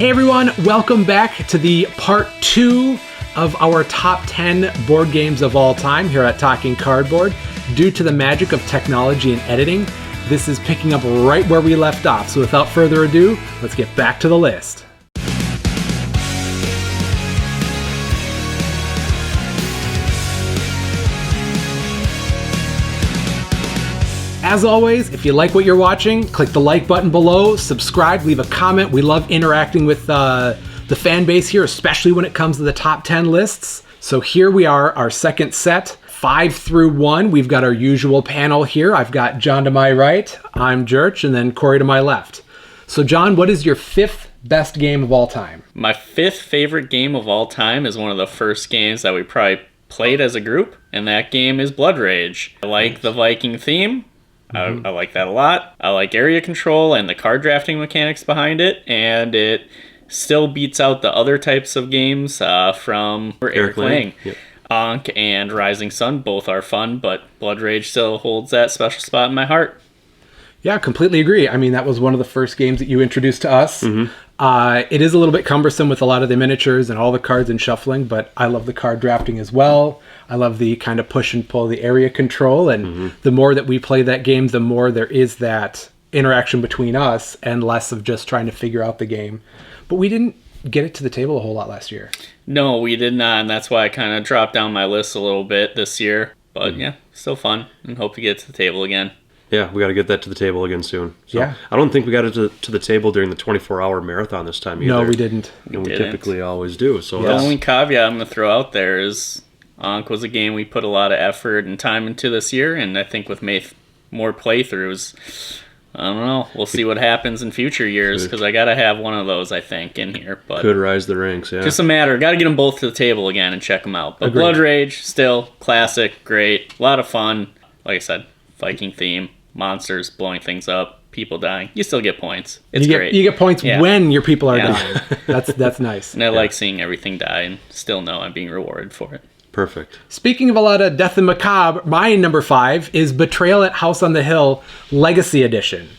Hey everyone, welcome back to the part 2 of our top 10 board games of all time here at Talking Cardboard. Due to the magic of technology and editing, this is picking up right where we left off. So without further ado, let's get back to the list. As always, if you like what you're watching, click the like button below, subscribe, leave a comment. We love interacting with the fan base here, especially when it comes to the top 10 lists. So here we are, our second set, 5 through 1. We've got our usual panel here. I've got John to my right, I'm Jurch, and then Cory to my left. So John, what is your 5th best game of all time? My 5th favorite game of all time is one of the first games that we probably played as a group, and that game is Blood Rage. I like the Viking theme. I like that a lot. I like area control and the card drafting mechanics behind it, and it still beats out the other types of games from Eric Lang. Yep. Ankh and Rising Sun both are fun, but Blood Rage still holds that special spot in my heart. Yeah, completely agree. I mean, that was one of the first games that you introduced to us. It is a little bit cumbersome with a lot of the miniatures and all the cards and shuffling, but I love the card drafting as well. I love the kind of push and pull, the area control, and the more that we play that game, the more there is that interaction between us and less of just trying to figure out the game. But we didn't get it to the table a whole lot last year. No, we did not, and that's why I kind of dropped down my list a little bit this year. But yeah, still fun, and hope to get to the table again. Yeah, we got to get that to the table again soon. So, yeah. I don't think we got it to the table during the 24-hour marathon this time either. No, we didn't. We typically always do. So the only caveat I'm going to throw out there is Ankh was a game we put a lot of effort and time into this year, and I think with more playthroughs, I don't know. We'll see what happens in future years, because I got to have one of those, I think, in here. But could rise the ranks, yeah. Just a matter. Got to get them both to the table again and check them out. But Agreed. Blood Rage, still classic, great, a lot of fun. Like I said, Viking theme, monsters blowing things up, people dying. You still get points. It's great. You get points when your people are dying. That's nice. And I like seeing everything die and still know I'm being rewarded for it. Perfect. Speaking of a lot of death and macabre, my number 5 is Betrayal at House on the Hill Legacy Edition.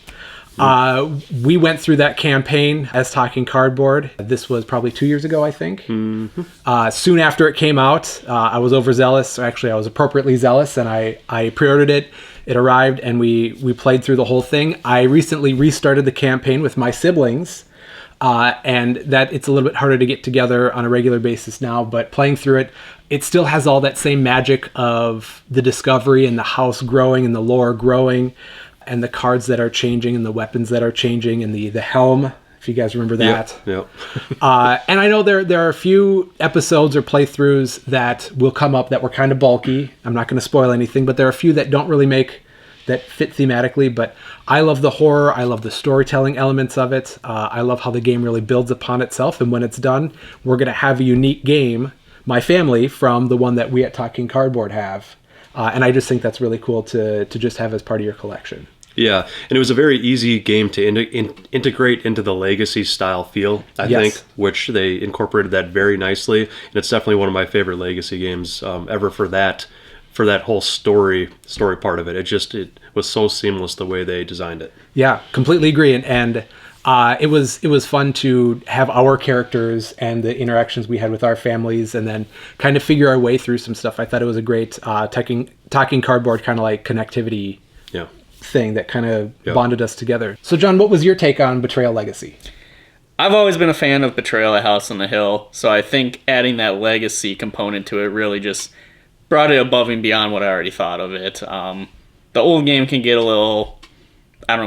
We went through that campaign as Talking Cardboard. This was probably 2 years ago, I think. Soon after it came out, I was overzealous. Actually, I was appropriately zealous, and I pre-ordered it. It arrived, and we played through the whole thing. I recently restarted the campaign with my siblings, and that it's a little bit harder to get together on a regular basis now, but playing through it, it still has all that same magic of the discovery and the house growing and the lore growing and the cards that are changing and the weapons that are changing and the helm, if you guys remember that. Yep. And I know there are a few episodes or playthroughs that will come up that were kind of bulky. I'm not going to spoil anything, but there are a few that don't really that fit thematically. But I love the horror. I love the storytelling elements of it. I love how the game really builds upon itself. And when it's done, we're going to have a unique game, my family, from the one that we at Talking Cardboard have. And I just think that's really cool to just have as part of your collection. Yeah, and it was a very easy game to integrate into the Legacy style feel, I think, which they incorporated that very nicely. And it's definitely one of my favorite Legacy games ever for that whole story part of it. It was so seamless the way they designed it. Yeah, completely agree. And it was fun to have our characters and the interactions we had with our families, and then kind of figure our way through some stuff. I thought it was a great Talking Cardboard kind of like connectivity thing that kind of bonded us together. So John, what was your take on Betrayal Legacy? I've always been a fan of Betrayal at House on the Hill, so I think adding that legacy component to it really just brought it above and beyond what I already thought of it. The old game can get a little,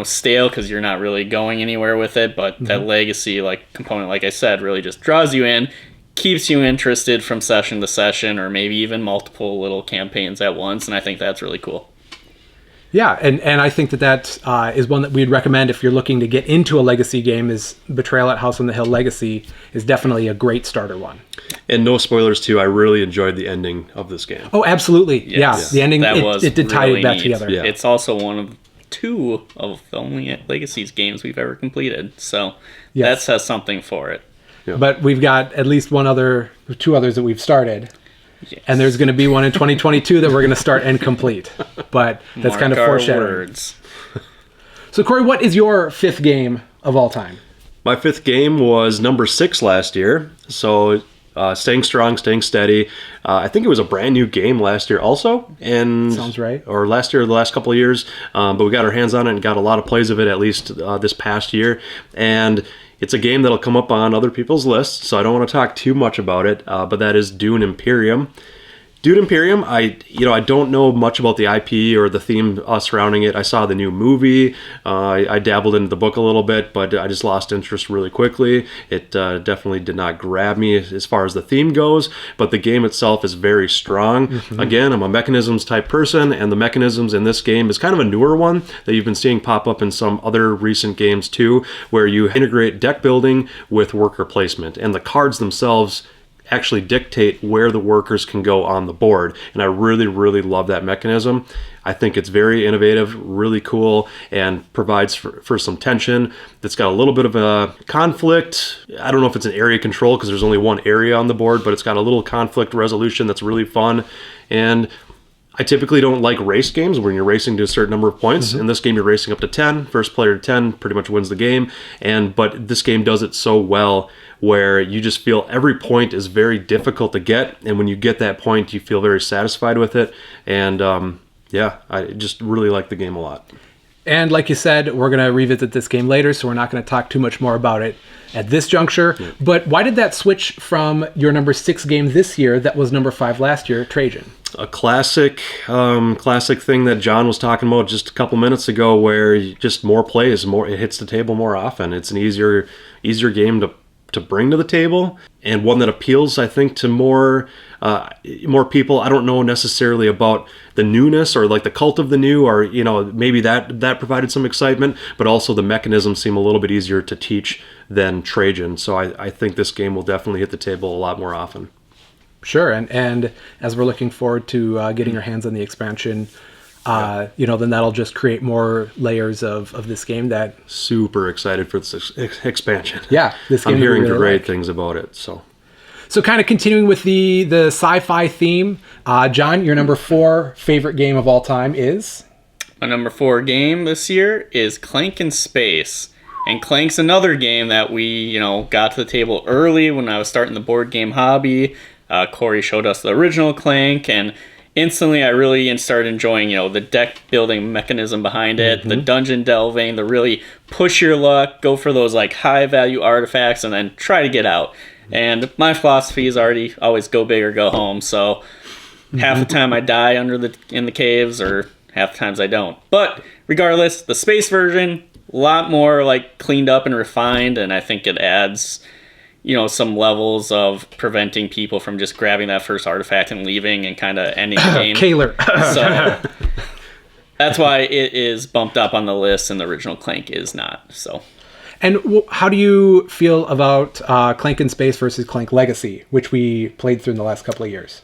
stale because you're not really going anywhere with it, but that legacy component, like I said, really just draws you in, keeps you interested from session to session, or maybe even multiple little campaigns at once, and I think that's really cool. Yeah, and I think that is one that we'd recommend if you're looking to get into a Legacy game. Is Betrayal at House on the Hill Legacy is definitely a great starter one. And no spoilers too, I really enjoyed the ending of this game. Oh, absolutely. Yes. Yeah, the ending, it did tie really it back neat. together. Yeah. It's also one of 2 of the only Legacy's games we've ever completed, so that says something for it. Yeah. But we've got at least 2 others that we've started. Yes. And there's going to be one in 2022 that we're going to start and complete. But that's kind of foreshadowing. Words. So, Cory, what is your 5th game of all time? My fifth game was number 6 last year, so staying strong, staying steady. I think it was a brand new game last year also. And Sounds right. Or last year, the last couple of years. But we got our hands on it and got a lot of plays of it, at least this past year. And it's a game that'll come up on other people's lists, so I don't want to talk too much about it, but that is Dune Imperium. Dune Imperium, I don't know much about the IP or the theme surrounding it. I saw the new movie. I dabbled into the book a little bit, but I just lost interest really quickly. It definitely did not grab me as far as the theme goes, but the game itself is very strong. Mm-hmm. Again, I'm a mechanisms type person, and the mechanisms in this game is kind of a newer one that you've been seeing pop up in some other recent games too, where you integrate deck building with worker placement, and the cards themselves actually dictate where the workers can go on the board. And I really, really love that mechanism. I think it's very innovative, really cool, and provides for some tension. It's got a little bit of a conflict. I don't know if it's an area control because there's only one area on the board, but it's got a little conflict resolution that's really fun. And I typically don't like race games when you're racing to a certain number of points. Mm-hmm. In this game, you're racing up to 10. First player to 10 pretty much wins the game. But this game does it so well where you just feel every point is very difficult to get. And when you get that point, you feel very satisfied with it. And I just really like the game a lot. And like you said, we're going to revisit this game later, so we're not going to talk too much more about it at this juncture. Yeah. But why did that switch from your number 6 game this year that was number 5 last year, Trajan? A classic thing that John was talking about just a couple minutes ago, where just more plays, it hits the table more often. It's an easier game to bring to the table, and one that appeals, I think, to more people. I don't know necessarily about the newness or like the cult of the new, or maybe that provided some excitement, but also the mechanisms seem a little bit easier to teach than Trajan. So I think this game will definitely hit the table a lot more often. Sure, and as we're looking forward to getting our hands on the expansion, then that'll just create more layers of this game. That super excited for this expansion. Yeah, this game I'm hearing really great things about it. So kind of continuing with the sci-fi theme, John, your number 4 favorite game of all time is? My number 4 game this year is Clank in Space. And Clank's another game that we, got to the table early when I was starting the board game hobby. Cory showed us the original Clank, and instantly I really started enjoying, the deck building mechanism behind it, the dungeon delving, the really push your luck, go for those like high value artifacts, and then try to get out. And my philosophy is always go big or go home. So half the time I die in the caves, or half the times I don't. But regardless, the space version, a lot more like cleaned up and refined, and I think it adds some levels of preventing people from just grabbing that first artifact and leaving and kind of ending the game. Kaler. So that's why it is bumped up on the list and the original Clank is not. So. And how do you feel about Clank in Space versus Clank Legacy, which we played through in the last couple of years?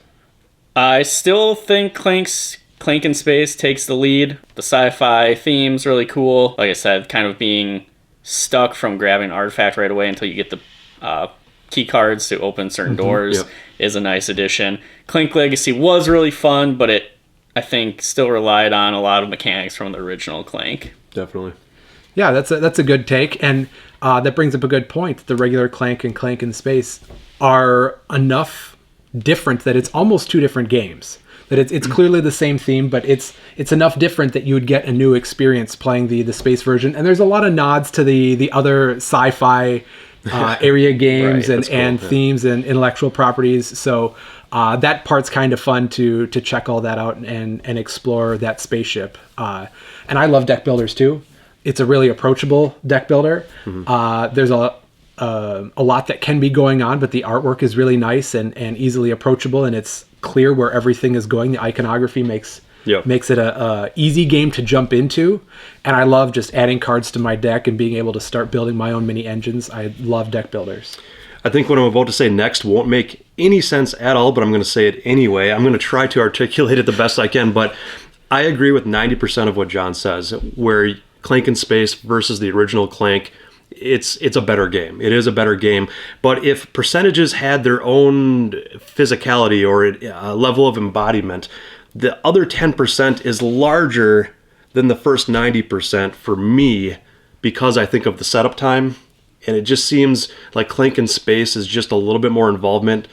I still think Clank in Space takes the lead. The sci-fi theme's really cool. Like I said, kind of being stuck from grabbing an artifact right away until you get the key cards to open certain doors is a nice addition. Clank Legacy was really fun, but it, I think, still relied on a lot of mechanics from the original Clank. Definitely. Yeah, that's a good take, and that brings up a good point. The regular Clank and Clank in Space are enough different that it's almost 2 different games. That it's clearly the same theme, but it's enough different that you would get a new experience playing the space version. And there's a lot of nods to the other sci-fi area games right, and themes and intellectual properties. So that part's kind of fun to check all that out and explore that spaceship. And I love deck builders too. It's a really approachable deck builder. There's a lot that can be going on, but the artwork is really nice and easily approachable, and it's clear where everything is going. The iconography makes it a easy game to jump into, and I love just adding cards to my deck and being able to start building my own mini engines. I love deck builders. I think what I'm about to say next won't make any sense at all, but I'm going to say it anyway. I'm going to try to articulate it the best I can, but I agree with 90% of what John says, where Clank in Space versus the original Clank, it's a better game. It is a better game. But if percentages had their own physicality or a level of embodiment, the other 10% is larger than the first 90% for me, because I think of the setup time And it just seems like Clank in Space is just a little bit more involvement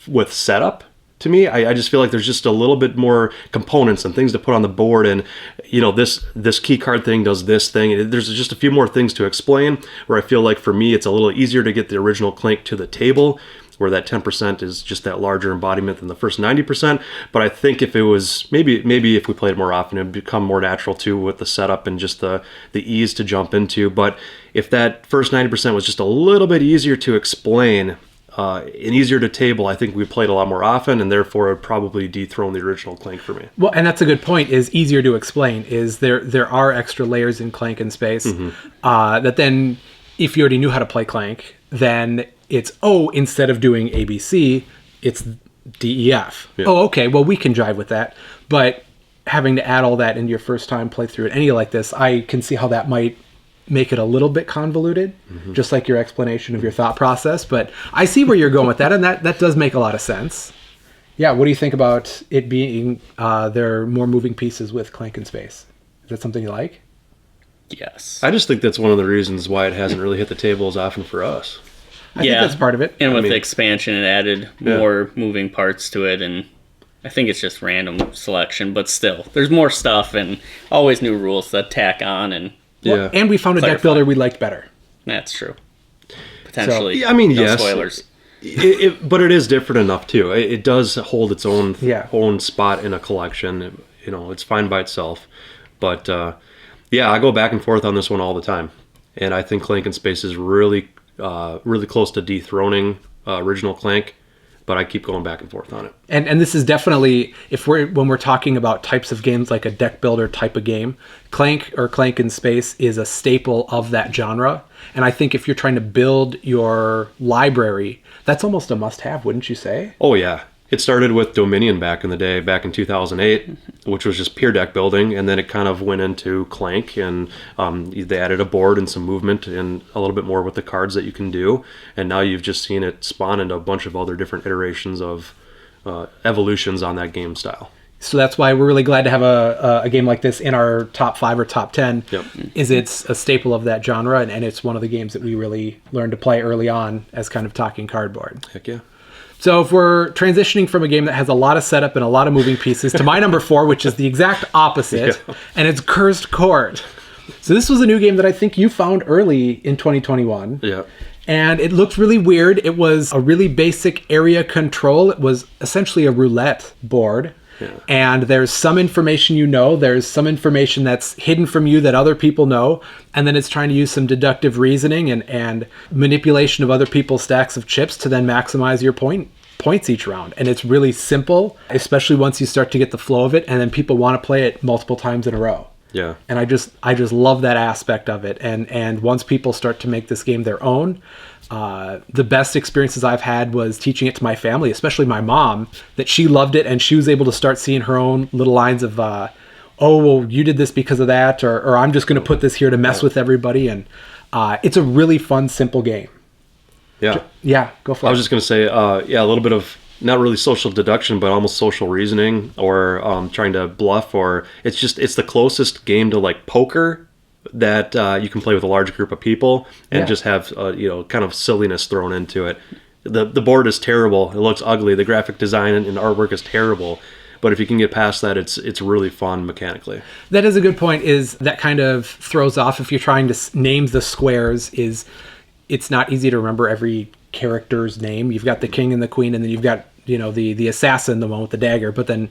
with setup. To me, I just feel like there's just a little bit more components and things to put on the board, and this key card thing does this thing. There's just a few more things to explain. Where I feel like for me, it's a little easier to get the original Clank to the table, where that 10% is just that larger embodiment than the first 90%. But I think if it was maybe if we played it more often, it'd become more natural too with the setup and just the ease to jump into. But if that first 90% was just a little bit easier to explain, and easier to table, I think we played a lot more often, and therefore it would probably dethrone the original Clank for me. Well, and that's a good point, is easier to explain, is there are extra layers in Clank in Space that then, if you already knew how to play Clank, then it's, instead of doing ABC, it's DEF. Yeah. Oh, okay, well, we can jive with that. But having to add all that into your first time playthrough at any like this, I can see how that might make it a little bit convoluted, just like your explanation of your thought process. But I see where you're going with that, and that does make a lot of sense. Yeah, what do you think about it being there are more moving pieces with Clank in Space? Is that something you like? Yes. I just think that's one of the reasons why it hasn't really hit the table as often for us. I think that's part of it. And with the expansion, it added more moving parts to it, and I think it's just random selection, but still, there's more stuff and always new rules that tack on. And and we found a deck builder we liked better. That's true. Potentially. So, no yes. Spoilers. But it is different enough too. It does hold its own spot in a collection. It's fine by itself. But I go back and forth on this one all the time, and I think Clank in Space is really close to dethroning original Clank. But I keep going back and forth on it. And this is definitely, when we're talking about types of games like a deck builder type of game, Clank or Clank in Space is a staple of that genre. And I think if you're trying to build your library, that's almost a must-have, wouldn't you say? Oh, yeah. It started with Dominion back in the day, back in 2008, which was just pure deck building, and then it kind of went into Clank, and they added a board and some movement and a little bit more with the cards that you can do, and now you've just seen it spawn into a bunch of other different iterations of evolutions on that game style. So that's why we're really glad to have a game like this in our top 5 or top 10, is it's a staple of that genre, and it's one of the games that we really learned to play early on as kind of talking cardboard. Heck yeah. So if we're transitioning from a game that has a lot of setup and a lot of moving pieces to my number 4, which is the exact opposite, and it's Cursed Court. So this was a new game that I think you found early in 2021. Yeah. And it looked really weird. It was a really basic area control. It was essentially a roulette board. Yeah. And there's some information there's some information that's hidden from you that other people know, and then it's trying to use some deductive reasoning and manipulation of other people's stacks of chips to then maximize your points each round. And it's really simple, especially once you start to get the flow of it, and then people want to play it multiple times in a row. Yeah. And I just love that aspect of it. And once people start to make this game their own, the best experiences I've had was teaching it to my family, especially my mom, that she loved it, and she was able to start seeing her own little lines of, you did this because of that, or I'm just going to put this here to mess with everybody. And it's a really fun, simple game. Yeah. Yeah, go for it. I was just going to say, a little bit of not really social deduction, but almost social reasoning, or trying to bluff, or it's the closest game to like poker that you can play with a large group of people and just have kind of silliness thrown into it. The board is terrible. It looks ugly. The graphic design and artwork is terrible. But if you can get past that, it's really fun mechanically. That is a good point. Is that kind of throws off if you're trying to name the squares? It's not easy to remember every character's name. You've got the king and the queen, and then you've got the assassin, the one with the dagger. But then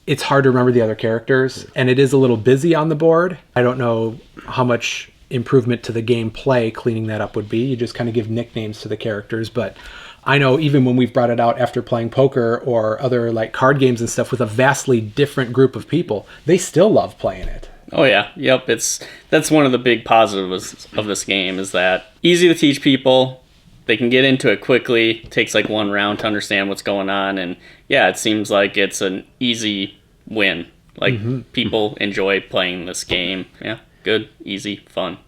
it's hard to remember the other characters, and it is a little busy on the board. I don't know how much improvement to the gameplay cleaning that up would be. You just kind of give nicknames to the characters, but I know even when we've brought it out after playing poker or other like card games and stuff with a vastly different group of people, they still love playing it. Oh yeah, yep. That's one of the big positives of this game, is that easy to teach people. They can get into it quickly. It takes like one round to understand what's going on, and yeah, it seems like it's an easy win. Like people enjoy playing this game. Yeah, good, easy, fun.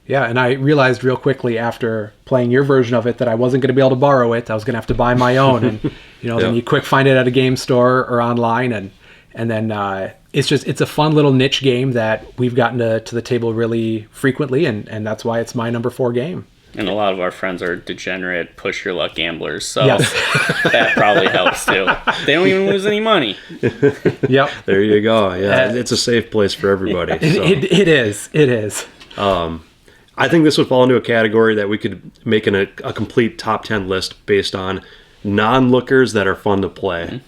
Yeah, and I realized real quickly after playing your version of it that I wasn't going to be able to borrow it. I was going to have to buy my own, and then you quick find it at a game store or online, and then it's a fun little niche game that we've gotten to the table really frequently, and that's why it's my number 4 game. And a lot of our friends are degenerate push your luck gamblers, so Yes. that probably helps too. They don't even lose any money. Yep. There you go. Yeah, it's a safe place for everybody. So. It is. It is. I think this would fall into a category that we could make a complete top 10 list based on non-lookers that are fun to play.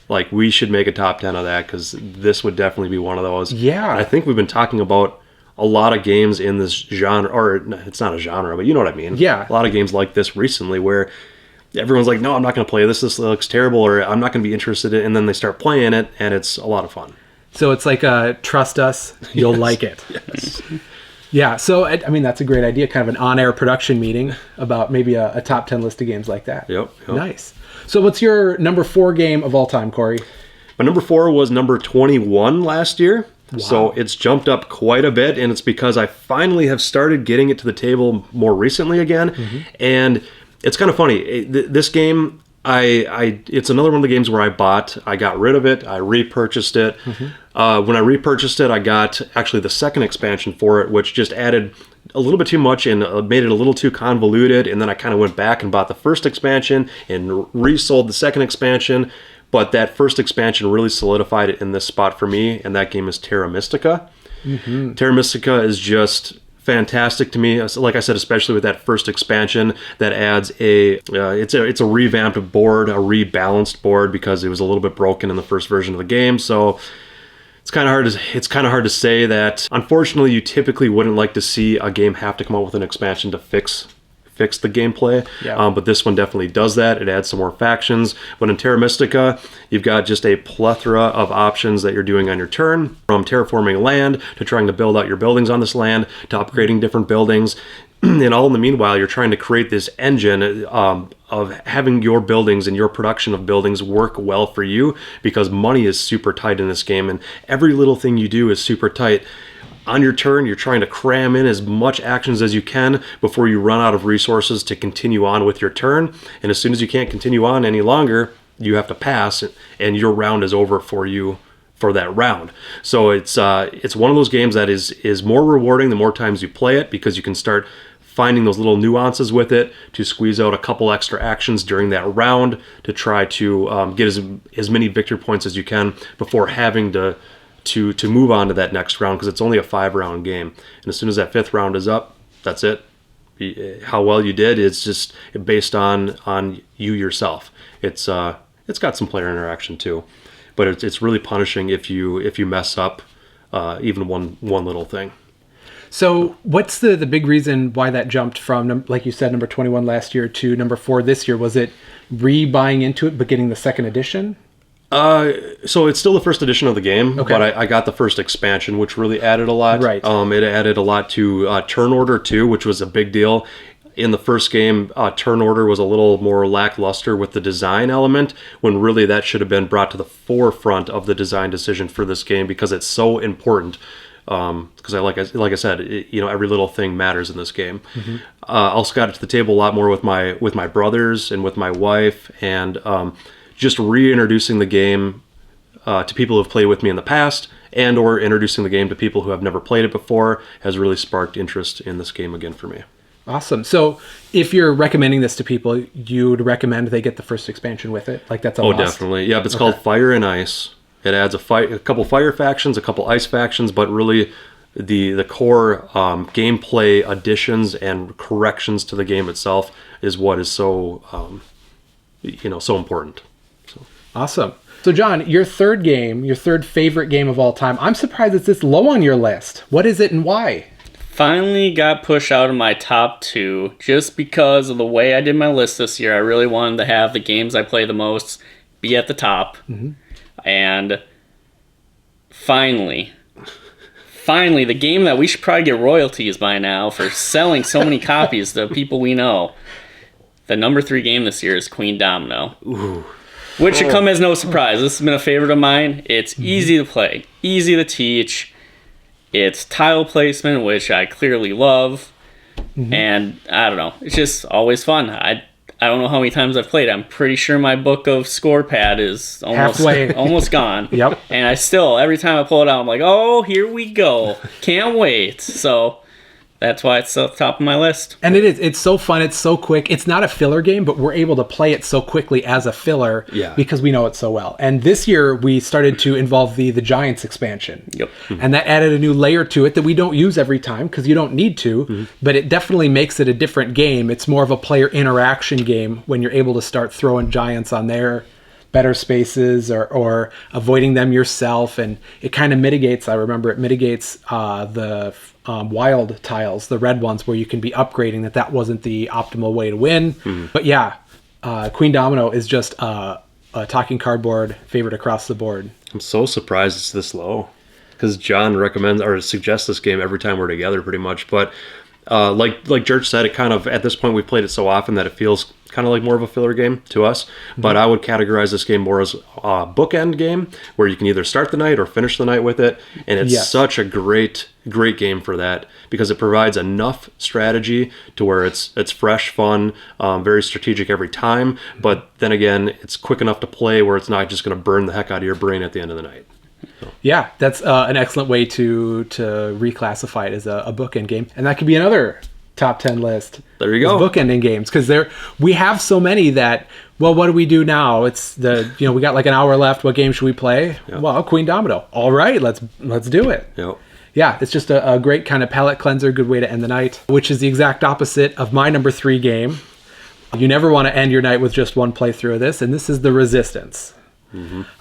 Like, we should make a top 10 of that because this would definitely be one of those. Yeah. I think we've been talking about a lot of games in this genre, or it's not a genre, but you know what I mean. Yeah. A lot of games like this recently where everyone's like, no, I'm not going to play this. This looks terrible, or I'm not going to be interested in it. And then they start playing it, and it's a lot of fun. So it's like trust us, you'll like it. Yes. Yeah, so I mean that's a great idea, kind of an on-air production meeting about maybe a top 10 list of games like that. Yep. Nice. So what's your number 4 game of all time, Cory? My number 4 was number 21 last year. Wow. So it's jumped up quite a bit, and it's because I finally have started getting it to the table more recently again. And it's kind of funny. This game, it's another one of the games where I got rid of it, I repurchased it. When I repurchased it, I got actually the second expansion for it, which just added a little bit too much and made it a little too convoluted. And then I kind of went back and bought the first expansion and resold the second expansion. But that first expansion really solidified it in this spot for me, and that game is Terra Mystica. Terra Mystica is just fantastic to me. Like I said, especially with that first expansion that adds it's a revamped board, a rebalanced board because it was a little bit broken in the first version of the game. So it's kind of hard to say that. Unfortunately, you typically wouldn't like to see a game have to come out with an expansion to fix the gameplay. Yeah. But this one definitely does that. It adds some more factions. But in Terra Mystica, you've got just a plethora of options that you're doing on your turn, from terraforming land to trying to build out your buildings on this land to upgrading different buildings. And all in the meanwhile, you're trying to create this engine of having your buildings and your production of buildings work well for you, because money is super tight in this game, and every little thing you do is super tight. On your turn, you're trying to cram in as much actions as you can before you run out of resources to continue on with your turn. And as soon as you can't continue on any longer, you have to pass, and your round is over for you for that round. So it's one of those games that is more rewarding the more times you play it, because you can start finding those little nuances with it to squeeze out a couple extra actions during that round to try to get as many victory points as you can before having to move on to that next round, because it's only a 5-round game. And as soon as that 5th round is up, that's it. How well you did is just based on you yourself. It's got some player interaction too, but it's really punishing if you mess up even one little thing. So what's the big reason why that jumped from, like you said, number 21 last year to number 4 this year? Was it re-buying into it but getting the second edition? So it's still the first edition of the game, but I got the first expansion, which really added a lot. Right. It added a lot to turn order too, which was a big deal. In the first game, turn order was a little more lackluster with the design element, when really that should have been brought to the forefront of the design decision for this game, because it's so important. Because like I said, every little thing matters in this game. Also got it to the table a lot more with my brothers and with my wife, and just reintroducing the game to people who have played with me in the past, and or introducing the game to people who have never played it before, has really sparked interest in this game again for me. Awesome. So if you're recommending this to people, you would recommend they get the first expansion with it? Like that's a must? Definitely. Yeah, but it's called Fire and Ice. It adds a couple fire factions, a couple ice factions, but really the core gameplay additions and corrections to the game itself is what is so so important. So. Awesome. So John, your third favorite game of all time, I'm surprised it's this low on your list. What is it and why? Finally got pushed out of my top 2 just because of the way I did my list this year. I really wanted to have the games I play the most be at the top. And finally, the game that we should probably get royalties by now for selling so many copies to people we know. The number 3 game this year is Queen Domino. Ooh. Which should come as no surprise. This has been a favorite of mine. It's easy to play, easy to teach. It's tile placement, which I clearly love. And I don't know, it's just always fun. I don't know how many times I've played. I'm pretty sure my book of score pad is almost gone. Yep. And I still, every time I pull it out, I'm like, oh, here we go. Can't wait. So That's why it's at the top of my list. And it is. It's so fun. It's so quick. It's not a filler game, but we're able to play it so quickly as a filler because we know it so well. And this year we started to involve the Giants expansion. Yep. And that added a new layer to it that we don't use every time because you don't need to, but it definitely makes it a different game. It's more of a player interaction game when you're able to start throwing giants on their better spaces or avoiding them yourself. And it kind of mitigates, I remember it mitigates the wild tiles, the red ones where you can be upgrading that wasn't the optimal way to win. But yeah, Queen Domino is just a talking cardboard favorite across the board. I'm so surprised it's this low because John recommends or suggests this game every time we're together pretty much. But like Jurch said, it kind of, at this point, we've played it so often that it feels kind of like more of a filler game to us. But I would categorize this game more as a bookend game where you can either start the night or finish the night with it. And it's such a great game for that because it provides enough strategy to where it's fresh, fun, very strategic every time. But then again, it's quick enough to play where it's not just going to burn the heck out of your brain at the end of the night. Yeah, that's an excellent way to reclassify it as a bookend game. And that could be another top 10 list. There you go. Bookending games, because we have so many that, well, what do we do now? It's we got like an hour left. What game should we play? Yep. Well, Queen Domino. All right, let's do it. Yep. Yeah, it's just a great kind of palate cleanser, good way to end the night, which is the exact opposite of my number 3 game. You never want to end your night with just one playthrough of this, and this is The Resistance.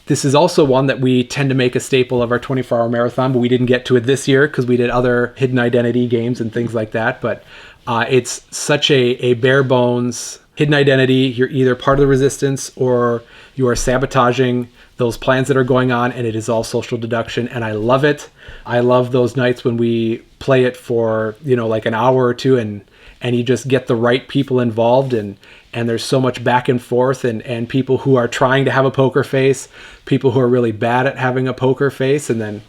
This is also one that we tend to make a staple of our 24-hour marathon, but we didn't get to it this year because we did other hidden identity games and things like that. But it's such a bare bones hidden identity. You're either part of the resistance or you are sabotaging those plans that are going on, and it is all social deduction, and I love it. I love those nights when we play it for like an hour or two, and you just get the right people involved, and there's so much back and forth, and people who are trying to have a poker face, people who are really bad at having a poker face, and then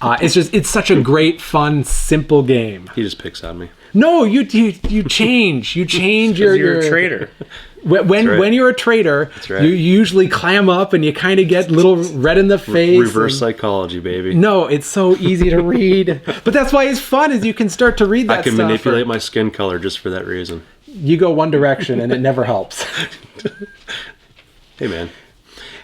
it's such a great, fun, simple game. He just picks on me. No, you change. You change you're a traitor. When you're a traitor, right. You usually clam up and you kind of get a little red in the face. Reverse psychology, baby. No, it's so easy to read. But that's why it's fun, is you can start to read that I can stuff. manipulate my skin color just for that reason. You go one direction and it never helps. Hey, man.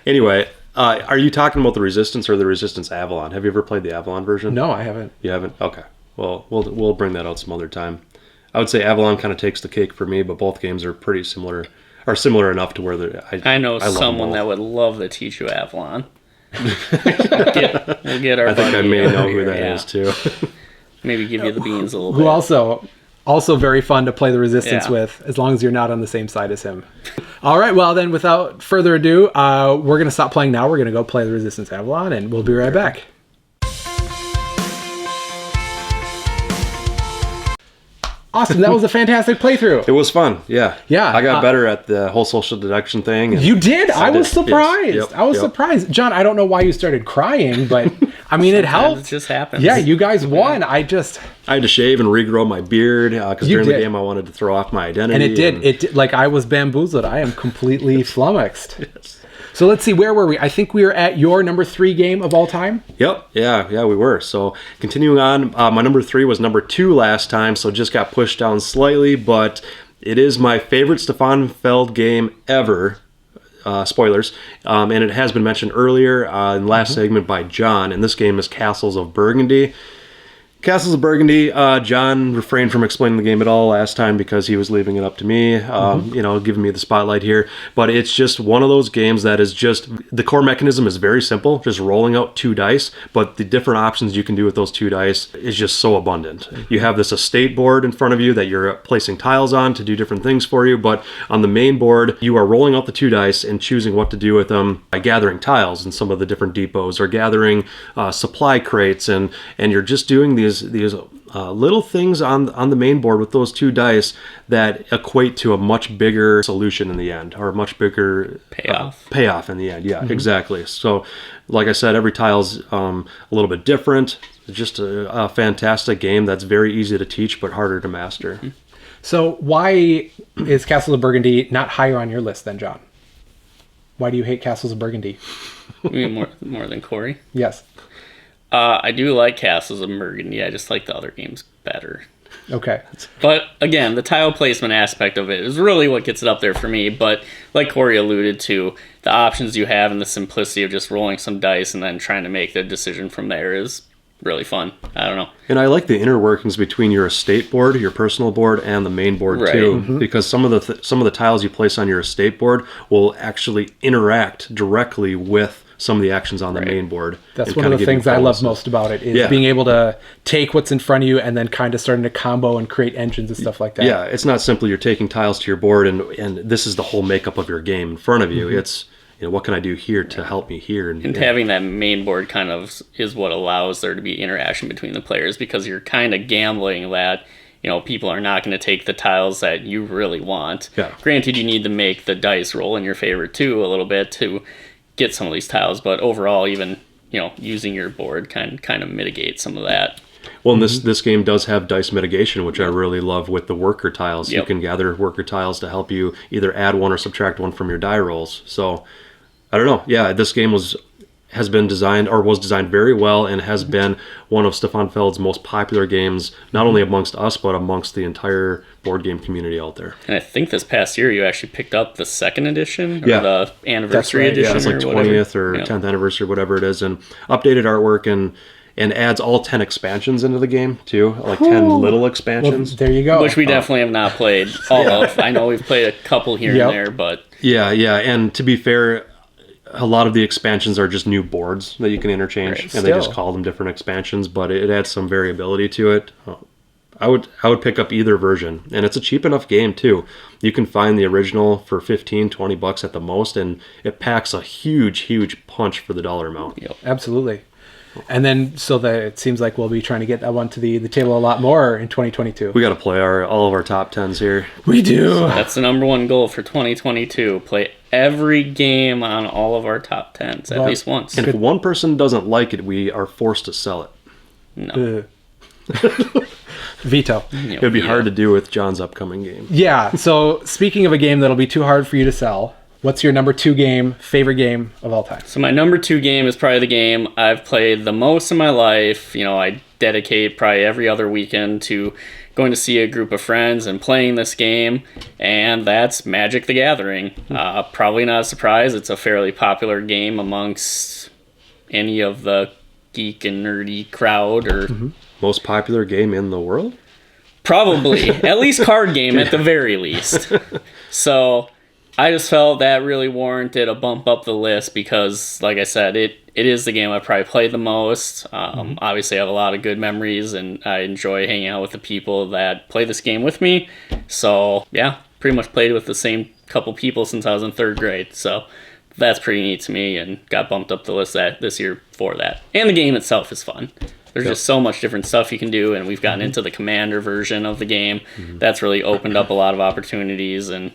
Anyway, are you talking about the Resistance or the Resistance Avalon? Have you ever played the Avalon version? No, I haven't. You haven't? Okay. Well, we'll bring that out some other time. I would say Avalon kind of takes the cake for me, but both games are pretty similar. Are similar enough to where I know someone that would love to teach you Avalon. We'll get our. I think I may know who that is too. Maybe give you the beans a little bit. Who also very fun to play the Resistance with, as long as you're not on the same side as him. All right, well then, without further ado, we're gonna stop playing now. We're gonna go play the Resistance Avalon, and we'll be right back. Awesome, that was a fantastic playthrough. It was fun, yeah. Yeah. I got better at the whole social deduction thing. You did? I was surprised. Yes. Yep. I was surprised. John, I don't know why you started crying, but I mean, it helped. It just happens. Yeah, you guys won. I had to shave and regrow my beard because during the game I wanted to throw off my identity. And it did. Like, I was bamboozled. I am completely flummoxed. Yes. So let's see, where were we? I think we were at your number 3 game of all time. Yep. Yeah, we were. So continuing on, my number 3 was number 2 last time, so just got pushed down slightly, but it is my favorite Stefan Feld game ever. Spoilers. And it has been mentioned earlier in the last segment by John, and this game is Castles of Burgundy. Castles of Burgundy, John refrained from explaining the game at all last time because he was leaving it up to me, giving me the spotlight here. But it's just one of those games that is just, the core mechanism is very simple, just rolling out 2 dice, but the different options you can do with those 2 dice is just so abundant. You have this estate board in front of you that you're placing tiles on to do different things for you, but on the main board, you are rolling out the 2 dice and choosing what to do with them by gathering tiles in some of the different depots or gathering supply crates, and you're just doing these little things on the main board with those 2 dice that equate to a much bigger solution in the end, or a much bigger payoff in the end. Yeah, exactly. So, like I said, every tile's a little bit different. It's just a fantastic game that's very easy to teach but harder to master. So why is Castles of Burgundy not higher on your list then, John? Why do you hate Castles of Burgundy? You mean more than Cory? Yes. I do like Castles of Burgundy. I just like the other games better. Okay. But again, the tile placement aspect of it is really what gets it up there for me. But like Cory alluded to, the options you have and the simplicity of just rolling some dice and then trying to make the decision from there is really fun. I don't know. And I like the inner workings between your estate board, your personal board, and the main board Right. too, because some of the tiles you place on your estate board will actually interact directly with some of the actions on the main board. That's and one of kinda the give you things I love bonuses. most about it is being able to take what's in front of you and then kind of starting to combo and create engines and stuff like that. Yeah, it's not simply you're taking tiles to your board and this is the whole makeup of your game in front of you. It's, what can I do here to help me here? And having that main board kind of is what allows there to be interaction between the players, because you're kind of gambling that, people are not going to take the tiles that you really want. Yeah. Granted, you need to make the dice roll in your favor too a little bit to get some of these tiles, but overall, even, using your board kind of mitigates some of that. Well, and this game does have dice mitigation, which I really love with the worker tiles. Yep. You can gather worker tiles to help you either add one or subtract one from your die rolls. So, I don't know. Yeah, this game was designed very well and has been one of Stefan Feld's most popular games, not only amongst us, but amongst the entire board game community out there. And I think this past year you actually picked up the 2nd edition, or Yeah. the anniversary right, edition. Yeah, it's like or whatever. 20th or 10th anniversary, whatever it is, and updated artwork and adds all 10 expansions into the game too, like 10 little Well, expansions. there you go. Which we definitely have not played all of. I know we've played a couple here Yep. and there, but Yeah, and to be fair, a lot of the expansions are just new boards that you can interchange, Right. and they just Still. call them different expansions, but it adds some variability to it. I would pick up either version, and it's a cheap enough game too. You can find the original for $15-20 at the most, and it packs a huge punch for the dollar amount. Absolutely. And then, so that it seems like we'll be trying to get that one to the table a lot more in 2022. We got to play all of our top 10s here. We do. that's the number one goal for 2022. Play every game on all of our top 10s at Well, least once. And if one person doesn't like it, we are forced to sell it. No. Veto. It would be hard to do with John's upcoming game. Yeah. So speaking of a game that'll be too hard for you to sell, what's your number 2 favorite game of all time? So my number 2 game is probably the game I've played the most in my life. I dedicate probably every other weekend to going to see a group of friends and playing this game, and that's Magic the Gathering. Probably not a surprise. It's a fairly popular game amongst any of the geek and nerdy crowd, or Most popular game in the world? probably at least card game at the very least. So I just felt that really warranted a bump up the list because, like I said, it is the game I probably played the most. Obviously, I have a lot of good memories, and I enjoy hanging out with the people that play this game with me. So, yeah, pretty much played with the same couple people since I was in 3rd grade. So that's pretty neat to me, and got bumped up the list this year for that. And the game itself is fun. There's just so much different stuff you can do, and we've gotten into the Commander version of the game. That's really opened up a lot of opportunities, and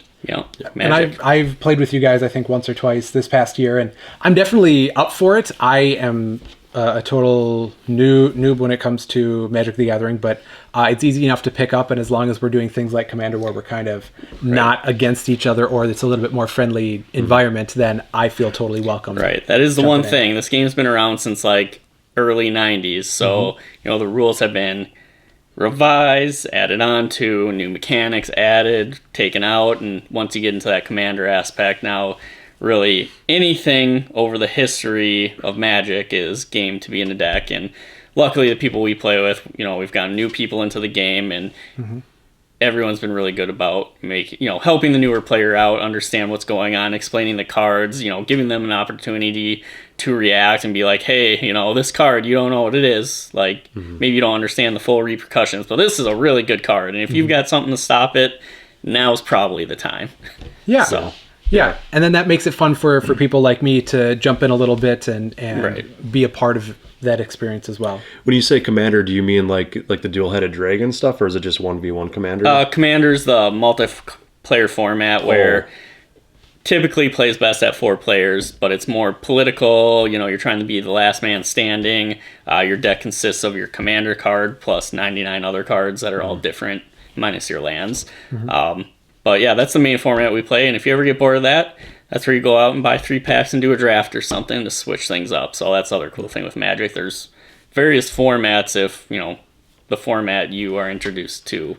Magic. And I've played with you guys, I think, once or twice this past year, and I'm definitely up for it. I am a total noob when it comes to Magic the Gathering, but it's easy enough to pick up, and as long as we're doing things like Commander where we're kind of not against each other, or it's a little bit more friendly environment, then I feel totally welcome. Right. That is the Jumping one in. thing. This game's been around since like early 90s, so the rules have been revised, added on to, new mechanics added, taken out, and once you get into that Commander aspect, now really anything over the history of Magic is game to be in the deck. And luckily the people we play with, we've gotten new people into the game, and everyone's been really good about helping the newer player out, understand what's going on, explaining the cards, giving them an opportunity to react and be like, hey, this card, you don't know what it is. Like, maybe you don't understand the full repercussions, but this is a really good card. And if you've got something to stop it, now's probably the time. Yeah. So, yeah. And then that makes it fun for people like me to jump in a little bit and Right. be a part of that experience as well. When you say Commander, do you mean like the dual-headed dragon stuff, or is it just 1v1 Commander? Commander's the multiplayer format where typically plays best at 4 players, but it's more political. You're trying to be the last man standing. Your deck consists of your Commander card plus 99 other cards that are all different, minus your lands. But yeah, that's the main format we play, and if you ever get bored of that, that's where you go out and buy 3 packs and do a draft or something to switch things up. So that's the other cool thing with Magic. There's various formats if, the format you are introduced to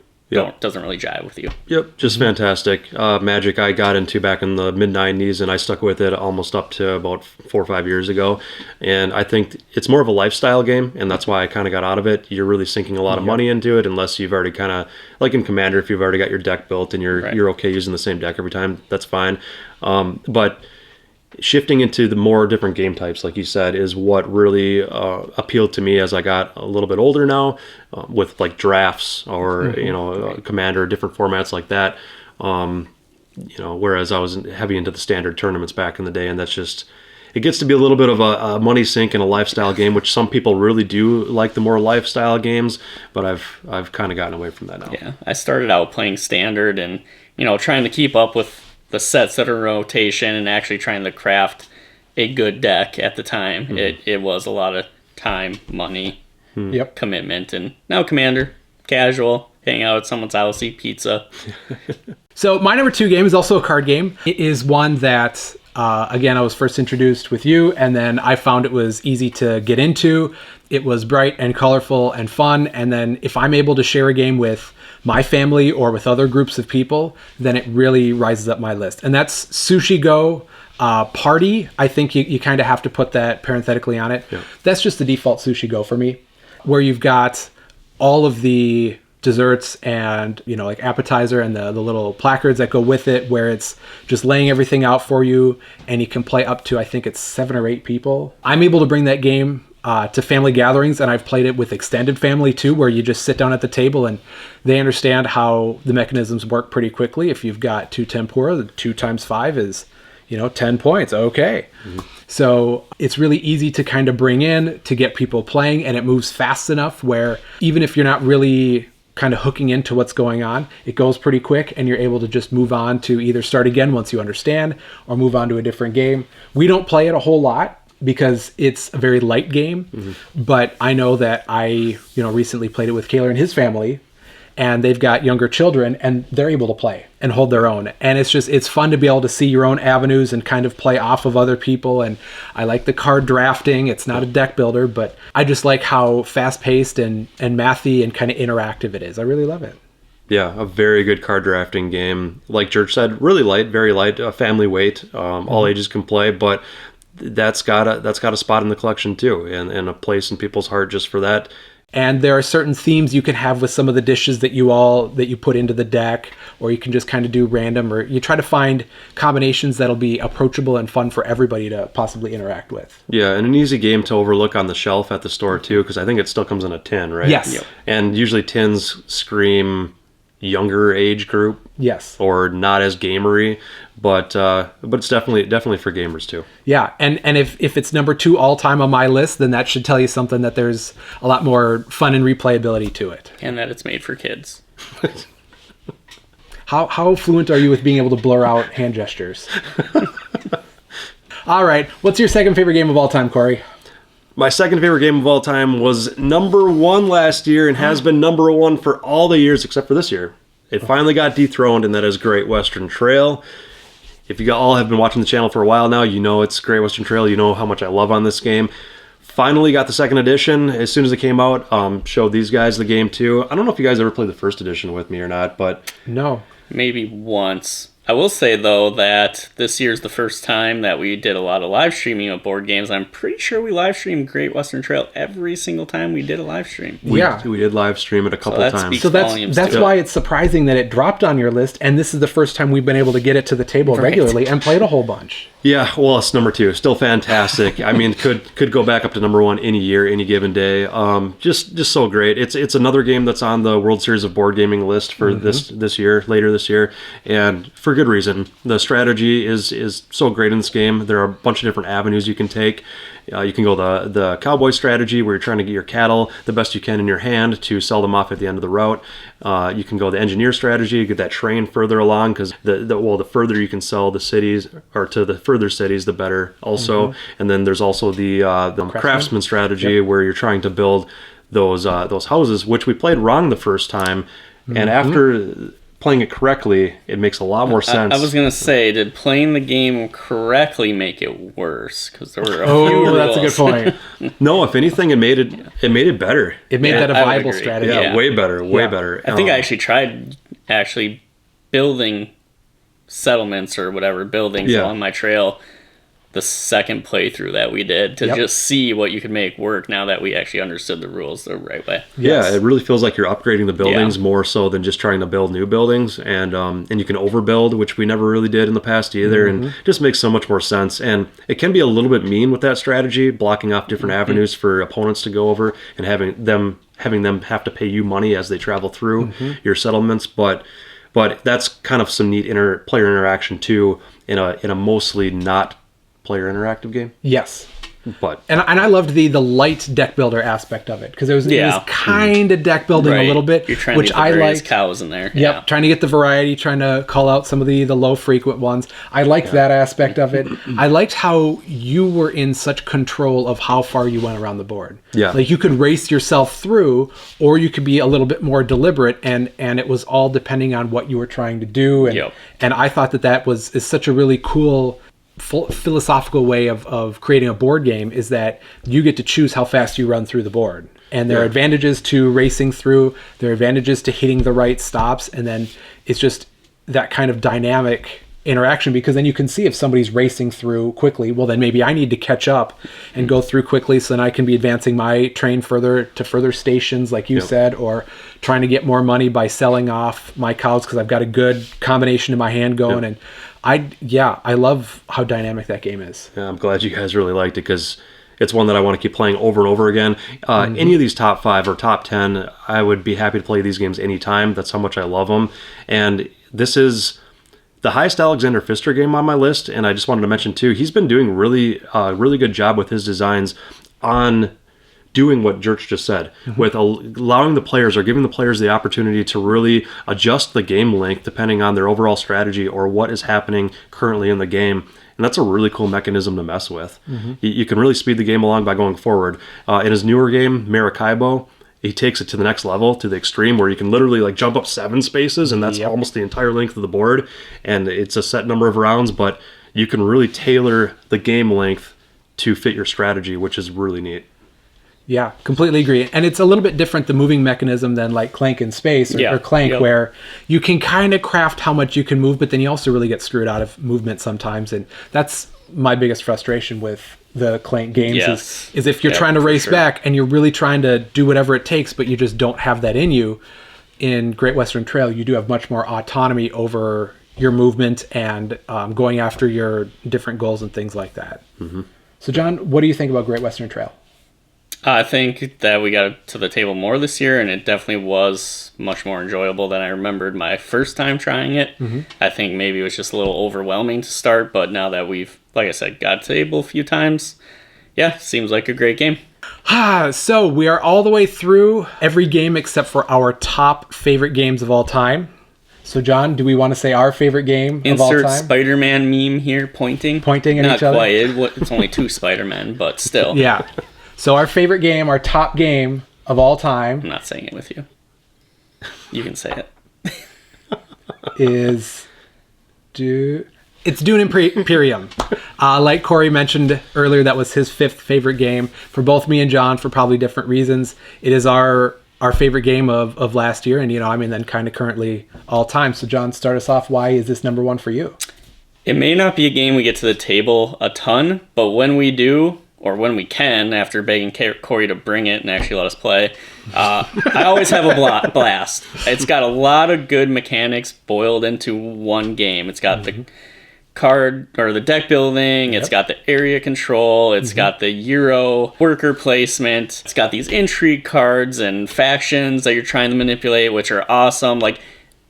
doesn't really jive with you. Yep, just fantastic. Magic I got into back in the mid-90s, and I stuck with it almost up to about 4 or 5 years ago. And I think it's more of a lifestyle game, and that's why I kind of got out of it. You're really sinking a lot of money into it unless you've already kind of, like in Commander, if you've already got your deck built and you're okay using the same deck every time, that's fine. But shifting into the more different game types, like you said, is what really appealed to me as I got a little bit older now, with like drafts or Commander, different formats like that. Whereas I was heavy into the standard tournaments back in the day, and that's just, it gets to be a little bit of a money sink and a lifestyle game, which some people really do like the more lifestyle games, but I've kind of gotten away from that now. Yeah, I started out playing standard and trying to keep up with the sets that are in rotation and actually trying to craft a good deck at the time. It was a lot of time, money, commitment. And now Commander, casual, hang out at someone's house, eat pizza. So my number 2 game is also a card game. It is one that, again, I was first introduced with you, and then I found it was easy to get into. It was bright and colorful and fun, and then if I'm able to share a game with my family or with other groups of people, then it really rises up my list. And that's Sushi Go Party. I think you kind of have to put that parenthetically on it. Yeah. That's just the default Sushi Go for me, where you've got all of the desserts and like appetizer and the little placards that go with it, where it's just laying everything out for you, and you can play up to, I think it's 7 or 8 people. I'm able to bring that game to family gatherings, and I've played it with extended family too, where you just sit down at the table and they understand how the mechanisms work pretty quickly. If you've got 2 tempura, 2 times 5 is 10 points. Okay. So it's really easy to kind of bring in to get people playing, and it moves fast enough where even if you're not really kind of hooking into what's going on, it goes pretty quick, and you're able to just move on to either start again once you understand or move on to a different game. We don't play it a whole lot because it's a very light game, but I know that I recently played it with Kaylor and his family, and they've got younger children, and they're able to play and hold their own. And it's fun to be able to see your own avenues and kind of play off of other people. And I like the card drafting. It's not a deck builder, but I just like how fast-paced and mathy and kind of interactive it is. I really love it. Yeah, a very good card drafting game. Like Jurch said, really light, very light, family weight. All ages can play, but that's got a spot in the collection too, and a place in people's heart just for that. And there are certain themes you can have with some of the dishes that you put into the deck, or you can just kind of do random, or you try to find combinations that'll be approachable and fun for everybody to possibly interact with. Yeah, and an easy game to overlook on the shelf at the store too, because I think it still comes in a tin, right? Yes. Yep. And usually tins scream younger age group. Yes. Or not as gamery, but it's definitely for gamers too. Yeah, and if it's number 2 all time on my list, then that should tell you something, that there's a lot more fun and replayability to it. And that it's made for kids. How fluent are you with being able to blur out hand gestures? All right, what's your second favorite game of all time, Cory? My second favorite game of all time was number 1 last year and has been number 1 for all the years except for this year. It finally got dethroned, and that is Great Western Trail. If you all have been watching the channel for a while now, you know it's Great Western Trail. You know how much I love on this game. Finally got the second edition as soon as it came out. Showed these guys the game too. I don't know if you guys ever played the first edition with me or not, but... No. Maybe once. I will say, though, that this year's the first time that we did a lot of live streaming of board games. I'm pretty sure we live streamed Great Western Trail every single time we did a live stream. We did live stream it a couple times. So that's why it's surprising that it dropped on your list, and this is the first time we've been able to get it to the table regularly and played a whole bunch. Yeah, well, it's number 2. Still fantastic. I mean, could go back up to number 1 any year, any given day. Just so great. It's another game that's on the World Series of Board Gaming list for this year, later this year, and for good reason. The strategy is so great in this game. There are a bunch of different avenues you can take. You can go the cowboy strategy, where you're trying to get your cattle the best you can in your hand to sell them off at the end of the route. You can go the engineer strategy, get that train further along, because the further you can sell the cities, or to the further cities, the better also. And then there's also the craftsman strategy, where you're trying to build those houses, which we played wrong the first time. And after playing it correctly, it makes a lot more sense. I was going to say, did playing the game correctly make it worse? Because there were a few Oh, that's a good rules. point. No, if anything, it made it better. It made that a I would viable agree. strategy. Yeah, Yeah. way better, way Yeah. better. I think I actually tried building settlements or whatever, buildings Yeah. along my trail the second playthrough that we did to Yep. just see what you could make work now that we actually understood the rules the right way. Yeah, Yes. it really feels like you're upgrading the buildings Yeah. more so than just trying to build new buildings, and you can overbuild, which we never really did in the past either, and it just makes so much more sense. And it can be a little bit mean with that strategy, blocking off different avenues for opponents to go over and having them have to pay you money as they travel through your settlements, but that's kind of some neat player interaction too in a mostly not player interactive game. Yes. But And I loved the light deck builder aspect of it because it was Yeah. kind of deck building a Right. little bit, You're trying which to get the I various liked. cows in there. Yep, trying to get the variety, trying to call out some of the low frequent ones. I liked that aspect of it. I liked how you were in such control of how far you went around the board. Yeah. Like you could race yourself through, or you could be a little bit more deliberate, and it was all depending on what you were trying to do. And Yep. and I thought that is such a really cool philosophical way of creating a board game, is that you get to choose how fast you run through the board. And there are advantages to racing through, there are advantages to hitting the right stops, and then it's just that kind of dynamic interaction, because then you can see if somebody's racing through quickly, well then maybe I need to catch up and go through quickly so then I can be advancing my train further to further stations like you said, or trying to get more money by selling off my cows because I've got a good combination in my hand going. And I love how dynamic that game is. yeah, I'm glad you guys really liked it because it's one that I want to keep playing over and over again. Any of these top 5 or top 10, I would be happy to play these games anytime. That's how much I love them. And this is the highest Alexander Pfister game on my list. And I just wanted to mention too, he's been doing really good job with his designs on doing what Jurch just said, with allowing the players or giving the players the opportunity to really adjust the game length depending on their overall strategy or what is happening currently in the game. And that's a really cool mechanism to mess with. You can really speed the game along by going forward. In his newer game, Maracaibo, he takes it to the next level, to the extreme, where you can literally like jump up 7 spaces, and that's almost the entire length of the board. And it's a set number of rounds, but you can really tailor the game length to fit your strategy, which is really neat. Yeah, completely agree. And it's a little bit different, the moving mechanism, than like Clank in Space or Clank, where you can kind of craft how much you can move, but then you also really get screwed out of movement sometimes. And that's my biggest frustration with the Clank games is if you're trying to race back and you're really trying to do whatever it takes, but you just don't have that in you. In Great Western Trail, you do have much more autonomy over your movement and going after your different goals and things like that. So John, what do you think about Great Western Trail? I think that we got to the table more this year, and it definitely was much more enjoyable than I remembered my first time trying it. I think maybe it was just a little overwhelming to start, but now that we've, like I said, got to the table a few times, seems like a great game. So we are all the way through every game except for our top favorite games of all time. So John, do we want to say our favorite game of all Insert time? Spider-Man meme here, pointing At each other? Not quite. It's only 2 Spider-Men, but still. Yeah. So our favorite game, our top game of all time I'm not saying it with you. You can say it. is it's Dune Imperium. Like Cory mentioned earlier, that was his 5th favorite game. For both me and John, for probably different reasons, it is our favorite game of last year, and then kind of currently all time. So John, start us off. Why is this number 1 for you? It may not be a game we get to the table a ton, but when we do, or when we can, after begging Cory to bring it and actually let us play, I always have a blast. It's got a lot of good mechanics boiled into one game. It's got the card or the deck building, it's got the area control, it's got the Euro worker placement, it's got these intrigue cards and factions that you're trying to manipulate, which are awesome. Like,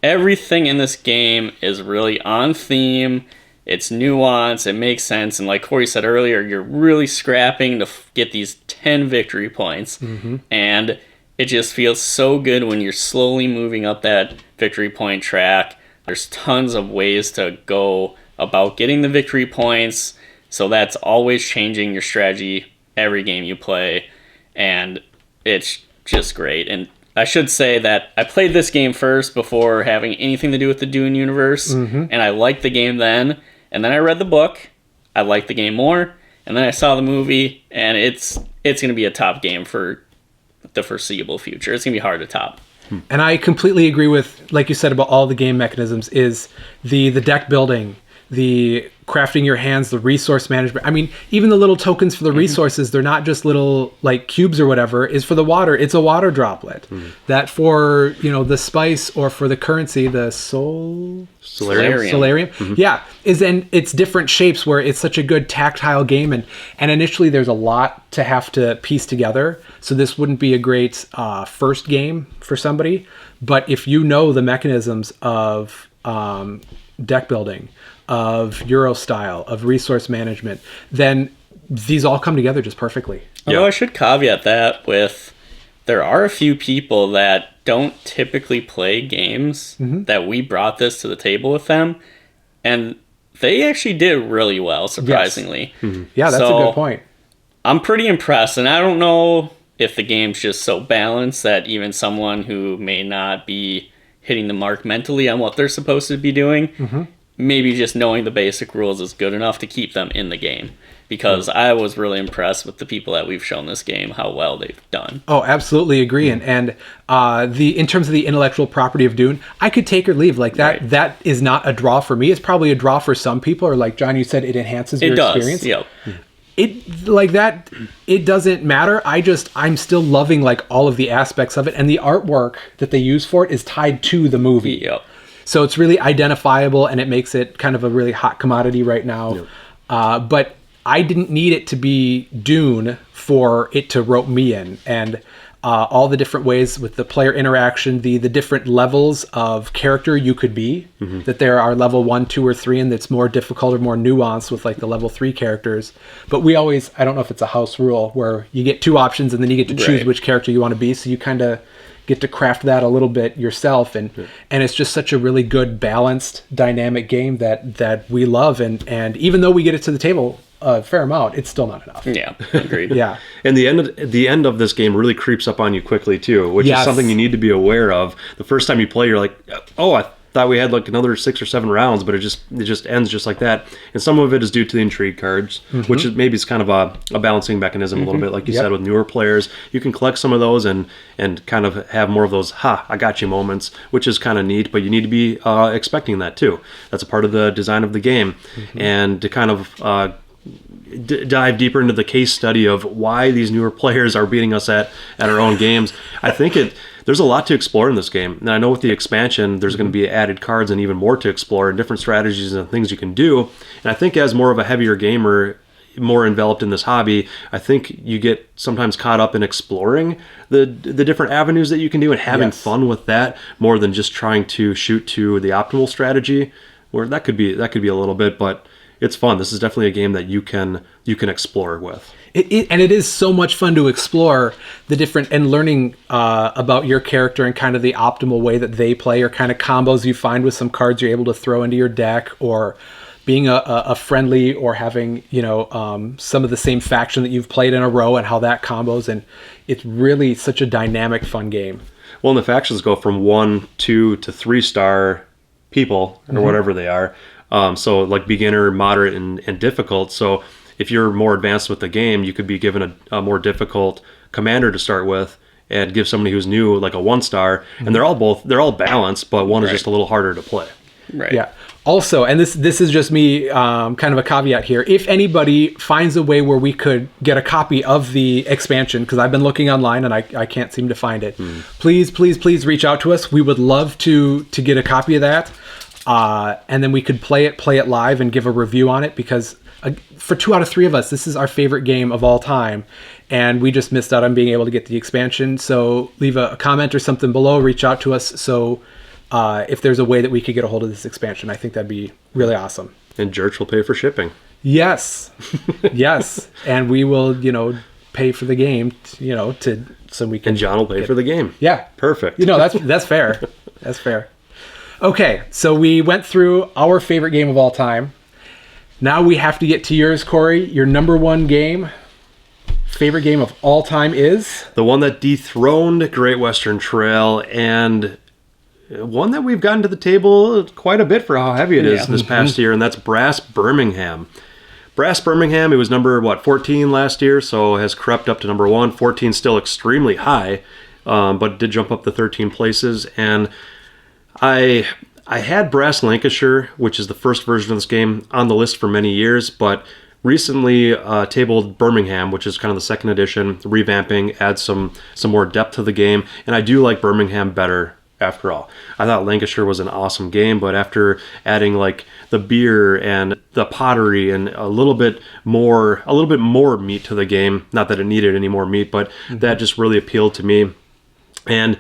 everything in this game is really on theme. It's nuanced, it makes sense, and like Cory said earlier, you're really scrapping to get these 10 victory points, and it just feels so good when you're slowly moving up that victory point track. There's tons of ways to go about getting the victory points, so that's always changing your strategy every game you play, and it's just great. And I should say that I played this game first before having anything to do with the Dune universe, and I liked the game then, and then I read the book, I liked the game more, and then I saw the movie, and it's going to be a top game for the foreseeable future. It's going to be hard to top. And I completely agree with, like you said, about all the game mechanisms, is the deck building, the crafting your hands, the resource management. I mean, even the little tokens for the resources, they're not just little like cubes or whatever. Is for the water, it's a water droplet. That for, the spice, or for the currency, the solarium. Yeah, it's different shapes, where it's such a good tactile game, and initially there's a lot to have to piece together. So this wouldn't be a great first game for somebody, but if you know the mechanisms of deck building, of Euro style, of resource management, then these all come together just perfectly. Although I should caveat that with, there are a few people that don't typically play games that we brought this to the table with them, and they actually did really well, surprisingly. Yes. Yeah, that's a good point. I'm pretty impressed, and I don't know if the game's just so balanced that even someone who may not be hitting the mark mentally on what they're supposed to be doing, maybe just knowing the basic rules is good enough to keep them in the game. Because I was really impressed with the people that we've shown this game, how well they've done. Oh, absolutely agree. And in terms of the intellectual property of Dune, I could take or leave. Like that, That is not a draw for me. It's probably a draw for some people, or like John, you said, it enhances your experience. Yep. It like that, it doesn't matter. I'm still loving like all of the aspects of it, and the artwork that they use for it is tied to the movie. Yep. So it's really identifiable, and it makes it kind of a really hot commodity right now. Yep. But I didn't need it to be Dune for it to rope me in, and all the different ways with the player interaction, the different levels of character you could be, that there are level 1, 2, or 3, and that's more difficult or more nuanced with like the level 3 characters. But we always, I don't know if it's a house rule, where you get 2 options and then you get to choose which character you want to be, so you kind of get to craft that a little bit yourself, and it's just such a really good, balanced, dynamic game that we love, and even though we get it to the table a fair amount, it's still not enough. Yeah, agreed. Yeah. And the end of this game really creeps up on you quickly too, which is something you need to be aware of. The first time you play, you're like, oh, I thought we had like another 6 or 7 rounds, but it just ends just like that. And some of it is due to the intrigue cards, which is maybe it's kind of a balancing mechanism a little bit, like you said, with newer players. You can collect some of those and kind of have more of those I got you moments, which is kind of neat, but you need to be expecting that too. That's a part of the design of the game. And to kind of dive deeper into the case study of why these newer players are beating us at our own games, I think there's a lot to explore in this game. And I know with the expansion, there's going to be added cards and even more to explore, and different strategies and things you can do. And I think as more of a heavier gamer, more enveloped in this hobby, I think you get sometimes caught up in exploring the different avenues that you can do and having fun with that, more than just trying to shoot to the optimal strategy, where that could be a little bit, but it's fun. This is definitely a game that you can explore with. And it is so much fun to explore the different, and learning about your character and kind of the optimal way that they play, or kind of combos you find with some cards you're able to throw into your deck, or being a friendly, or having some of the same faction that you've played in a row, and how that combos. And it's really such a dynamic, fun game. Well, and the factions go from 1, 2 to 3-star people, or whatever they are. So like beginner, moderate, and difficult. So if you're more advanced with the game, you could be given a more difficult commander to start with, and give somebody who's new like a 1-star. And they're all balanced, but one is just a little harder to play. Right. Yeah. Also, and this is just me, kind of a caveat here. If anybody finds a way where we could get a copy of the expansion, because I've been looking online and I can't seem to find it, please reach out to us. We would love to get a copy of that. And then we could play it live and give a review on it, because for 2 out of 3 of us, this is our favorite game of all time, and we just missed out on being able to get the expansion. So leave a comment or something below, reach out to us. So if there's a way that we could get a hold of this expansion, I think that'd be really awesome. And Jurch will pay for shipping. Yes. Yes. And we will, pay for the game, so we can. And John will pay for the game. Yeah. Perfect. That's fair. That's fair. Okay, so we went through our favorite game of all time. Now we have to get to yours, Cory. Your number 1 game favorite game of all time is? The one that dethroned Great Western Trail, and one that we've gotten to the table quite a bit for how heavy it is this past year, and that's Brass Birmingham. Brass Birmingham, it was number, 14 last year, so has crept up to number 1. 14 still extremely high, but did jump up to 13 places. And I had Brass Lancashire, which is the first version of this game, on the list for many years, but recently tabled Birmingham, which is kind of the second edition, revamping, adds some more depth to the game, and I do like Birmingham better. After all, I thought Lancashire was an awesome game, but after adding like the beer and the pottery and a little bit more meat to the game, not that it needed any more meat, but that just really appealed to me. And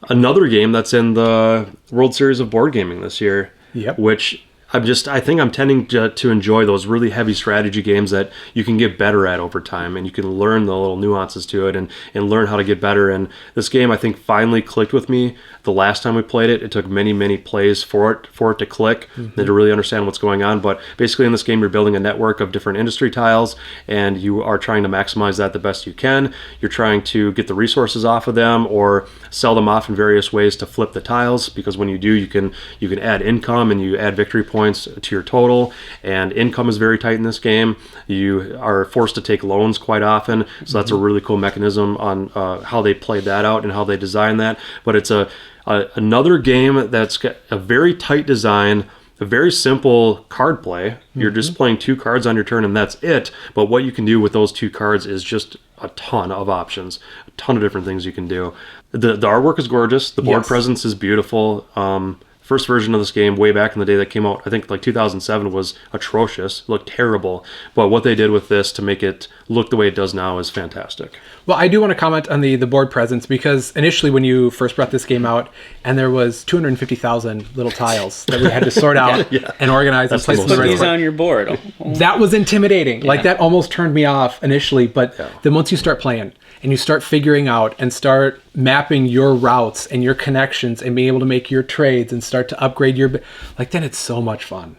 another game that's in the World Series of Board Gaming this year, which I think I'm tending to enjoy those really heavy strategy games that you can get better at over time, and you can learn the little nuances to it and learn how to get better. And this game, I think, finally clicked with me the last time we played it. It took many, many plays for it to click and to really understand what's going on. But basically in this game, you're building a network of different industry tiles, and you are trying to maximize that the best you can. You're trying to get the resources off of them or sell them off in various ways to flip the tiles, because when you do, you can add income and you add victory points to your total, and income is very tight in this game. You are forced to take loans quite often, so that's a really cool mechanism on how they played that out and how they designed that. But it's another game that's got a very tight design, a very simple card play. You're just playing 2 cards on your turn and that's it, but what you can do with those 2 cards is just a ton of options, a ton of different things you can do. The artwork is gorgeous, the board presence is beautiful. First version of this game way back in the day that came out, I think like 2007, was atrocious. It looked terrible. But what they did with this to make it look the way it does now is fantastic. Well, I do want to comment on the board presence, because initially when you first brought this game out, and there was 250,000 little tiles that we had to sort out and organize and place in the right These place. on your board. That was intimidating. Like, that almost turned me off initially, but then once you start playing and you start figuring out and start mapping your routes and your connections and being able to make your trades and start to upgrade your, then it's so much fun.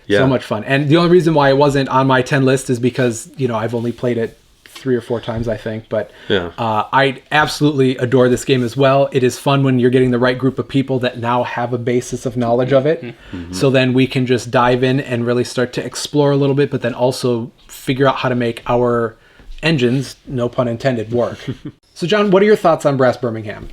So much fun. And the only reason why it wasn't on my 10 list is because, I've only played it 3 or 4 times, I think. But I absolutely adore this game as well. It is fun when you're getting the right group of people that now have a basis of knowledge of it. So then we can just dive in and really start to explore a little bit, but then also figure out how to make our engines, no pun intended, work. So John, what are your thoughts on Brass Birmingham?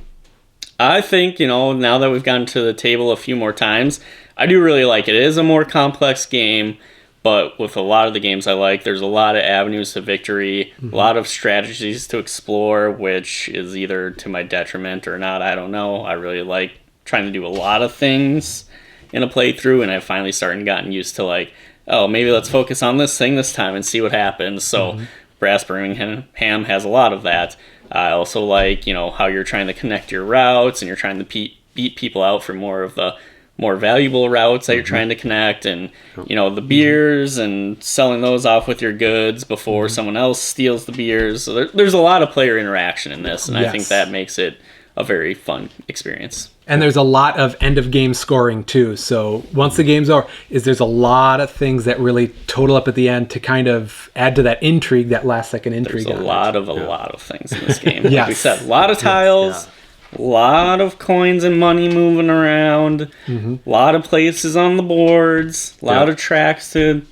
I think, now that we've gotten to the table a few more times, I do really like it. It is a more complex game, but with a lot of the games I like, there's a lot of avenues to victory, a lot of strategies to explore, which is either to my detriment or not, I don't know. I really like trying to do a lot of things in a playthrough, and I've finally gotten used to maybe let's focus on this thing this time and see what happens. So Brass Birmingham has a lot of that. I also like, how you're trying to connect your routes and you're trying to beat people out for more of the more valuable routes that you're trying to connect, and, the beers and selling those off with your goods before someone else steals the beers. So there's a lot of player interaction in this, and I think that makes it a very fun experience. And there's a lot of end of game scoring too. So once the game's over, there's a lot of things that really total up at the end to kind of add to that intrigue, that last second intrigue. There's a lot of things in this game. Like we said, a lot of tiles, a lot of coins and money moving around, a lot of places on the boards, a lot of tracks to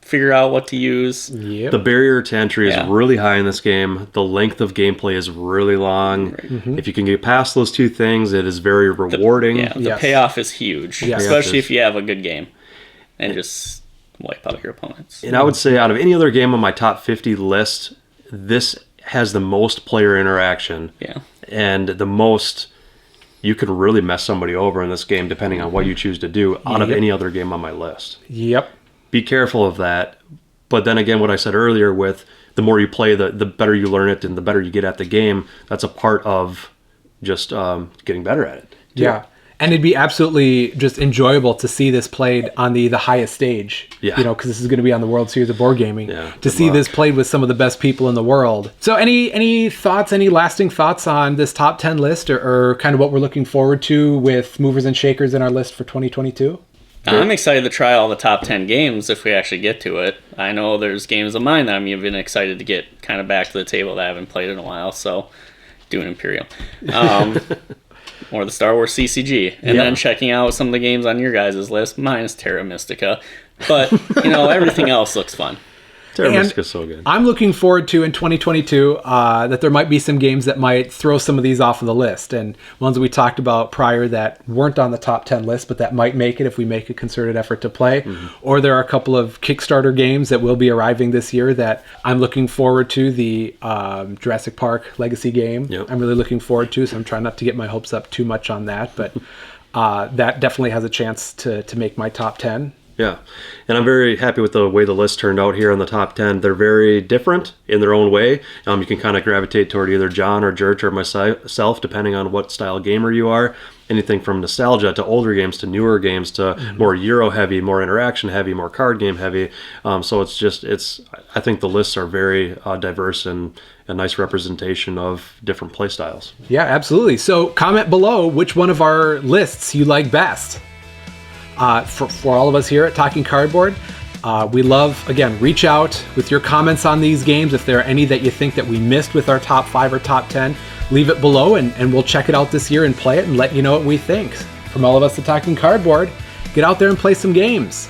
figure out what to use. The barrier to entry is really high in this game. The length of gameplay is really long. If you can get past those 2 things, it is very rewarding. The payoff is huge, especially if you have a good game and just wipe out your opponents. And I would say out of any other game on my top 50 list, this has the most player interaction. And the most, you could really mess somebody over in this game depending on what you choose to do out of any other game on my list. Be careful of that. But then again, what I said earlier with the more you play, the better you learn it and the better you get at the game. That's a part of just getting better at it. And it'd be absolutely just enjoyable to see this played on the highest stage. Because this is going to be on the World Series of Board Gaming. To see this played with some of the best people in the world. So any thoughts, any lasting thoughts on this top 10 list or kind of what we're looking forward to with movers and shakers in our list for 2022? I'm excited to try all the top 10 games if we actually get to it. I know there's games of mine that I'm even excited to get kind of back to the table that I haven't played in a while, so doing Imperial. Or the Star Wars CCG. And then checking out some of the games on your guys' list, minus Terra Mystica. But, everything else looks fun. Terra Mystica's so good. I'm looking forward to in 2022 that there might be some games that might throw some of these off of the list, and ones we talked about prior that weren't on the top 10 list, but that might make it if we make a concerted effort to play. Or there are a couple of Kickstarter games that will be arriving this year that I'm looking forward to. The Jurassic Park Legacy game, I'm really looking forward to, so I'm trying not to get my hopes up too much on that, but that definitely has a chance to make my top 10. Yeah, and I'm very happy with the way the list turned out here on the top 10. They're very different in their own way. You can kind of gravitate toward either John or Jurch or myself, depending on what style gamer you are. Anything from nostalgia to older games to newer games to more Euro heavy, more interaction heavy, more card game heavy. So I think the lists are very diverse and a nice representation of different play styles. Yeah, absolutely. So comment below which one of our lists you like best. For all of us here at Talking Cardboard, we love, again, reach out with your comments on these games. If there are any that you think that we missed with our top 5 or top 10, leave it below and we'll check it out this year and play it and let you know what we think. From all of us at Talking Cardboard, get out there and play some games.